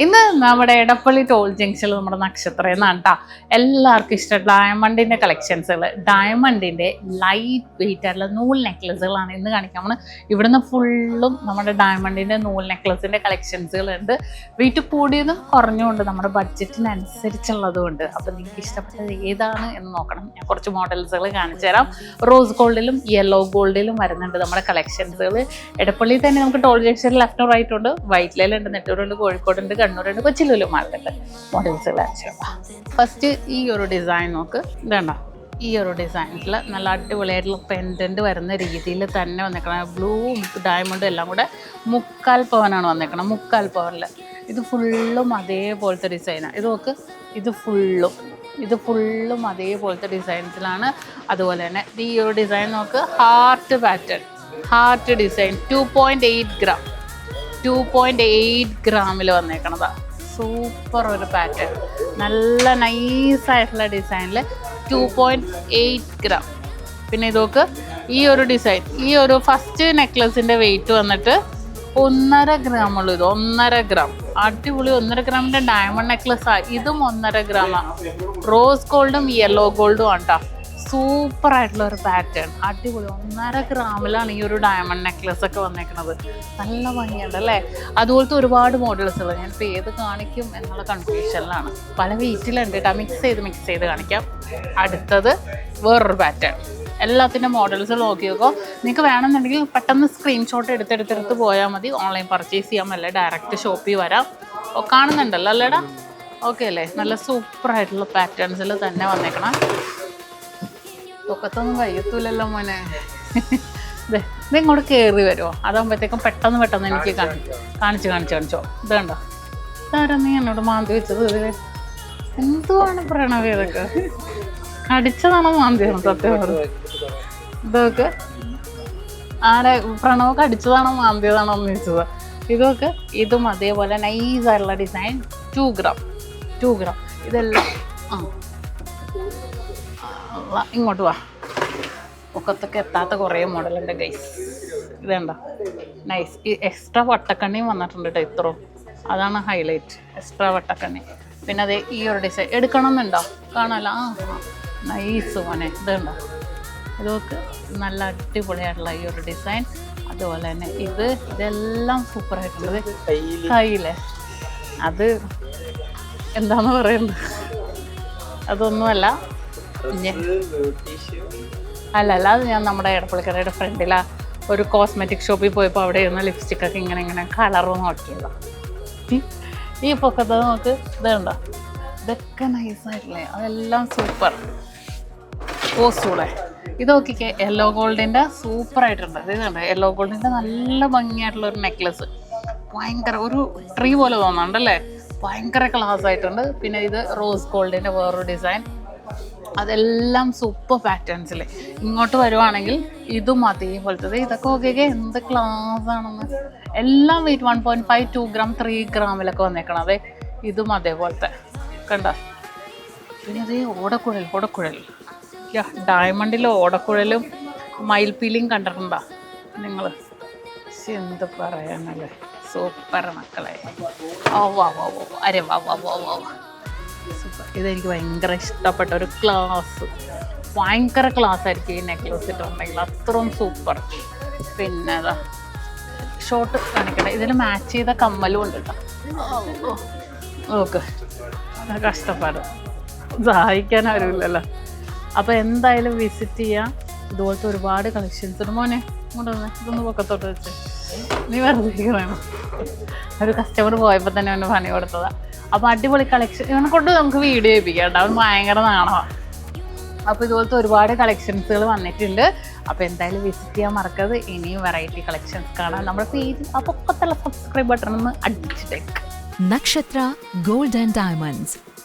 ഇന്ന് നമ്മുടെ എടപ്പള്ളി ടോൾ ജംഗ്ഷനിൽ നമ്മുടെ നക്ഷത്രം എന്നാണ് കേട്ടോ എല്ലാവർക്കും ഇഷ്ടം ഡയമണ്ടിൻ്റെ കളക്ഷൻസുകൾ. ഡയമണ്ടിൻ്റെ ലൈറ്റ് വെയിറ്റ് ആയിട്ടുള്ള നൂൽ നെക്ലസുകളാണ് ഇന്ന് കാണിക്കാൻ നമ്മൾ. ഇവിടുന്ന് ഫുള്ളും നമ്മുടെ ഡയമണ്ടിൻ്റെ നൂൽ നെക്ലസിൻ്റെ കളക്ഷൻസുകളുണ്ട്. വെയിറ്റ് കൂടിയതും കുറഞ്ഞുകൊണ്ട് നമ്മുടെ ബഡ്ജറ്റിനനുസരിച്ചുള്ളതുകൊണ്ട്. അപ്പോൾ നിങ്ങൾക്ക് ഇഷ്ടപ്പെട്ടത് ഏതാണ് എന്ന് നോക്കണം. ഞാൻ കുറച്ച് മോഡൽസുകൾ കാണിച്ചു തരാം. റോസ് ഗോൾഡിലും യെല്ലോ ഗോൾഡിലും വരുന്നുണ്ട് നമ്മുടെ കളക്ഷൻസുകൾ. എടപ്പള്ളിയിൽ തന്നെ നമുക്ക് ടോൾ ജംഗ്ഷനിൽ ലെഫ്റ്റും റൈറ്റും ഉണ്ട്. വൈറ്റിലയിലുണ്ട്, നെട്ടൂരുണ്ട്, കോഴിക്കോടുണ്ട്, കണ്ണൂരുണ്ട്, കൊച്ചിയിലും മാർക്കറ്റ് മോഡൽസുകൾ അയച്ചു. ഫസ്റ്റ് ഈ ഒരു ഡിസൈൻ നോക്ക്. ഇതുണ്ടോ, ഈ ഒരു ഡിസൈനിൽ നല്ല അടിപൊളിയായിട്ടുള്ള പെൻഡൻറ്റ് വരുന്ന രീതിയിൽ തന്നെ വന്നേക്കണം. ബ്ലൂവും ഡയമണ്ടും എല്ലാം കൂടെ 3/4 പവനാണ് വന്നേക്കണം. 3/4 പവനിൽ ഇത് ഫുള്ളും അതേപോലത്തെ ഡിസൈനാണ്. ഇത് നോക്ക്, ഇത് ഫുള്ളും അതേപോലത്തെ ഡിസൈൻസിലാണ്. അതുപോലെ തന്നെ ഈ ഒരു ഡിസൈൻ നോക്ക്, heart pattern, heart design 2.8 gram 2.8 ഗ്രാമിൽ വന്നേക്കണതാ. സൂപ്പർ ഒരു പാറ്റേൺ, നല്ല നൈസായിട്ടുള്ള ഡിസൈനിൽ 2.8 ഗ്രാം. പിന്നെ ഇതൊക്കെ ഈ ഒരു ഡിസൈൻ, ഈ ഒരു ഫസ്റ്റ് നെക്ലസിൻ്റെ വെയിറ്റ് വന്നിട്ട് 1.5 ഗ്രാം ഉള്ളൂ. ഇത് 1.5 ഗ്രാം, അടിപൊളി 1.5 ഗ്രാമിൻ്റെ ഡയമണ്ട് നെക്ലസ്സാണ്. ഇതും 1.5 ഗ്രാമാണ്. റോസ് ഗോൾഡും യെല്ലോ ഗോൾഡും ആണ് കേട്ടോ. സൂപ്പറായിട്ടുള്ള ഒരു പാറ്റേൺ, അടിപൊളി 1.5 ഗ്രാമിലാണ് ഈ ഒരു ഡയമണ്ട് നെക്ലസ് ഒക്കെ വന്നേക്കുന്നത്. നല്ല ഭംഗിയുണ്ട് അല്ലേ? അതുപോലത്തെ ഒരുപാട് മോഡൽസുകൾ. ഞാനിപ്പോൾ ഏത് കാണിക്കും എന്നുള്ള കൺഫ്യൂഷനിലാണ്. പല വെയിറ്റിലുണ്ട് കേട്ടോ. മിക്സ് ചെയ്ത് കാണിക്കാം. അടുത്തത് വേറൊരു പാറ്റേൺ. എല്ലാത്തിൻ്റെ മോഡൽസ് നോക്കി നോക്കോ. നിങ്ങൾക്ക് വേണമെന്നുണ്ടെങ്കിൽ പെട്ടെന്ന് സ്ക്രീൻഷോട്ട് എടുത്തെടുത്ത് പോയാൽ മതി. ഓൺലൈൻ പർച്ചേസ് ചെയ്യാൻ അല്ലേ, ഡയറക്റ്റ് ഷോപ്പിൽ വരാം. കാണുന്നുണ്ടല്ലോ അല്ലേടാ? ഓക്കെ അല്ലേ? നല്ല സൂപ്പറായിട്ടുള്ള പാറ്റേൺസിൽ തന്നെ വന്നേക്കണം. പൊക്കത്തൊന്നും കഴിയത്തൂലല്ലോ മോനെ. ഇത് ഇങ്ങോട്ട് കയറി വരുമോ? അതാകുമ്പോഴത്തേക്കും പെട്ടെന്ന് എനിക്ക് കാണിച്ചോ. ഇത് കണ്ടോ, ഇതാരാ നീ എന്നോട് മാന്തി വെച്ചത്? ഇതിൽ എന്തുവാണ് പ്രണവ്? ഇതൊക്കെ കടിച്ചതാണോ മാന്തിയാണോ? സത്യം പറഞ്ഞു ഇതൊക്കെ ആരെ പ്രണവ് കടിച്ചതാണോ മാന്തിയതാണോ എന്ന് ചോദിച്ചത്. ഇതൊക്കെ ഇതും അതേപോലെ നൈസായിട്ടുള്ള ഡിസൈൻ 2 ഗ്രാം. ഇതെല്ലാം ഇങ്ങോട്ട് വാ. പൊക്കത്തൊക്കെ എത്താത്ത കുറേ മോഡലുണ്ട് ഗൈസ്. ഇതുണ്ടോ, നൈസ്. ഈ എക്സ്ട്രാ വട്ടക്കണ്ണിയും വന്നിട്ടുണ്ട് കേട്ടോ. ഇത്രയും അതാണ് ഹൈലൈറ്റ്, എക്സ്ട്രാ വട്ടക്കണ്ണി. പിന്നെ അതേ ഈ ഒരു ഡിസൈൻ എടുക്കണം എന്നുണ്ടോ? കാണാമല്ലോ. നൈസ് മോനെ. ഇതുണ്ടോ, ഇതൊക്കെ നല്ല അടിപൊളിയായിട്ടുള്ള ഈ ഒരു ഡിസൈൻ. അതുപോലെ തന്നെ ഇതെല്ലാം സൂപ്പറായിട്ടുള്ളത്. കയ്യിലെ അത് എന്താന്ന് പറയുന്നത്, അതൊന്നുമല്ല. അല്ല, അത് ഞാൻ നമ്മുടെ എടപ്പള്ളിക്കരയുടെ ഫ്രണ്ടിലാ ഒരു കോസ്മെറ്റിക് ഷോപ്പിൽ പോയപ്പോൾ അവിടെ ഇരുന്ന ലിപ്സ്റ്റിക്കൊക്കെ ഇങ്ങനെ കളറ് നോക്കിയതാണ്. ഈ പൊക്കത്ത് നോക്ക്. ഇതുണ്ടോ, ഇതൊക്കെ നൈസായിട്ടില്ലേ? അതെല്ലാം സൂപ്പർ. ഓസൂടെ ഇത് നോക്കിക്കേ. യെല്ലോ ഗോൾഡിൻ്റെ സൂപ്പറായിട്ടുണ്ട്. ഇതുണ്ട്, യെല്ലോ ഗോൾഡിൻ്റെ നല്ല ഭംഗിയായിട്ടുള്ള ഒരു നെക്ലസ്. ഭയങ്കര ഒരു ട്രീ പോലെ തോന്നുന്നുണ്ടല്ലേ? ഭയങ്കര ക്ലാസ് ആയിട്ടുണ്ട്. പിന്നെ ഇത് റോസ് ഗോൾഡിൻ്റെ വേറൊരു ഡിസൈൻ. അതെല്ലാം സൂപ്പർ പാറ്റേൺസിൽ. ഇങ്ങോട്ട് വരുവാണെങ്കിൽ ഇതും അതേപോലത്തെ. ഇതൊക്കെ ഓക്കെ, എന്ത് ക്ലാസ് ആണെന്ന്. എല്ലാം വെയിറ്റ് 1.5 2 ഗ്രാം 3 ഗ്രാമിലൊക്കെ വന്നേക്കണത്. ഇതും അതേപോലത്തെ കണ്ടോ. പിന്നെ അതേ ഓടക്കുഴൽ. ഡയമണ്ടിലെ ഓടക്കുഴലും മയിൽപ്പീലിയും കണ്ടിട്ടുണ്ടോ നിങ്ങൾ? എന്ത് പറയാനല്ലേ, സൂപ്പർ മക്കളെ. അരെ വാ. സൂപ്പർ. ഇതെനിക്ക് ഭയങ്കര ഇഷ്ടപ്പെട്ട ഒരു ക്ലാസ്. ഭയങ്കര ക്ലാസ് ആയിരിക്കും ഈ നെക്ലസ് ഇട്ടുണ്ടെങ്കിൽ, അത്രയും സൂപ്പർ. പിന്നെ അതാ ഷോർട്ട് കാണിക്കട്ടെ. ഇതിൽ മാച്ച് ചെയ്ത കമ്മലും ഉണ്ട് കേട്ടോ. ഓക്കെ, കഷ്ടപ്പാട് സഹായിക്കാൻ ആരുമില്ലല്ലോ. അപ്പോൾ എന്തായാലും വിസിറ്റ് ചെയ്യാം. ഇതുപോലത്തെ ഒരുപാട് കളക്ഷൻസ് ഉണ്ട്. മോനെ ഇങ്ങോട്ടൊന്ന് ഇതൊന്ന് പൊക്കത്തോട്ട് വെച്ച് നീ വെറുതെ വേണം. ഒരു കസ്റ്റമർ പോയപ്പോൾ തന്നെ അവന് പണി കൊടുത്തതാണ്. അപ്പോൾ അടിപൊളി കളക്ഷൻ. ഇവനെ കൊണ്ട് നമുക്ക് വീഡിയോ ചെയ്യിപ്പിക്കാം കേട്ടോ. അവൻ ഭയങ്കര നാണമാണ്. അപ്പോൾ ഇതുപോലത്തെ ഒരുപാട് കളക്ഷൻസുകൾ വന്നിട്ടുണ്ട്. അപ്പോൾ എന്തായാലും വിസിറ്റ് ചെയ്യാൻ മറക്കരുത്. ഇനിയും വെറൈറ്റി കളക്ഷൻസ് കാണാൻ നമ്മുടെ പേജ് ആ പൊക്കത്തുള്ള സബ്സ്ക്രൈബ് ബട്ടൺ ഒന്ന് അടിച്ചിട്ടേക്ക്. നക്ഷത്ര ഗോൾഡ് ആൻഡ് ഡയമണ്ട്സ്,